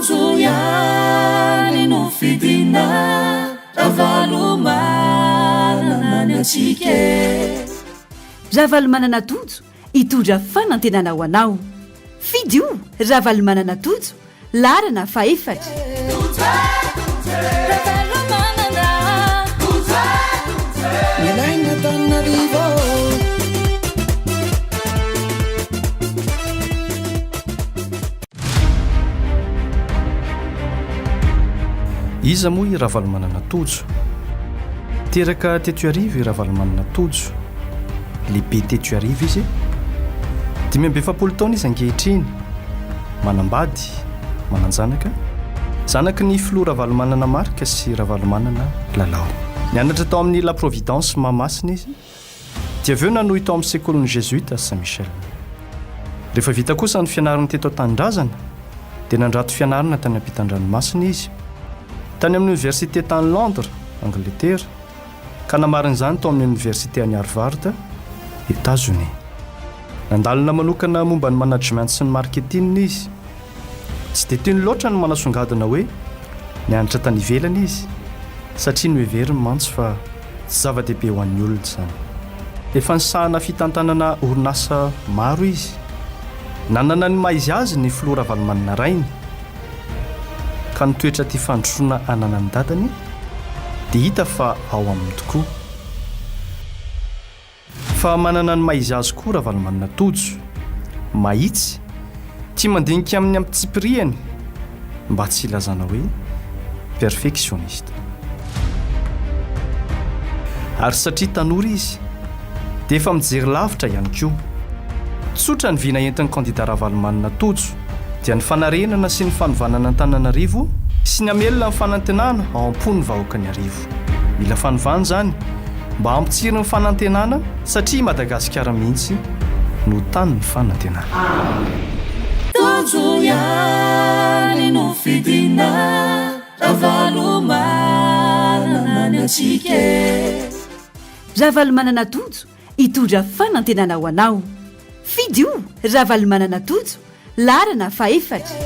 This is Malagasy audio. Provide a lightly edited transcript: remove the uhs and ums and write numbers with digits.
tojo ihany no fidina ravalomanana ny atsika ravalomanana tojo itondra fanantenana ho anao fidio ravalomanana tojo larana faefatra iza moa i ravalomanana tojo teraka teto arivo i ravalomanana tojo lehibe teto arivo izy 5 taona izy ankehitriny manambady mananjanaka zanaky ny filoha ravalomanana marika sy ravalomanana lalao nianatra tao amin'ny la providence mamasina izy dia aveo nanohy tao amin'ny sekolony jésuita saint michel rehefa vita kosa ny fianarana teto an-tanindrazana dia nandrato fianarana tany ampitan-dranomasina izy tany amin'ny université tany Londres Angleterre ka namarin'izany tao amin'ny université any Harvard États-Unis nandalina manokana momba ny management sy ny marketing izy tsy dia tiany loatra ny manasongadina hoe nianatra tany ivelany izy satria ny heveriny mantsy fa tsy zava-dehibe ho an'ny olona izany efa nisahana fitantanana orinasa maro izy nanana ny maizy azy ny filoha ravalomanana rainy ka nitoetra ty fandrosoana anana ny dadany dia hita fa ao aminy tokoa fa manana ny maizy azy koa ravalomanana tojo mahitsy tsy mandinika amin'ny ampitsipiriany mba tsy ilazana hoe perfectionniste ary satria tanora izy dia efa mijery lavitra ihany koa tsotra ny vina entin'ny kandida ravalomanana tojo dia ny fanarenana sy ny fanovanana Antananarivo sy ny amelona ny fanantenana ao am-pony vahoaka ny arivo mila fanovana izany mba ampitsiry ny fanantenana satria Madagasikara mihitsy no tany ny fanantenana tojo ihany no fidina ravalomanana ny atsika ravalomanana tojo itondra fanantenana ho anao fidio ravalomanana tojo larana faefatra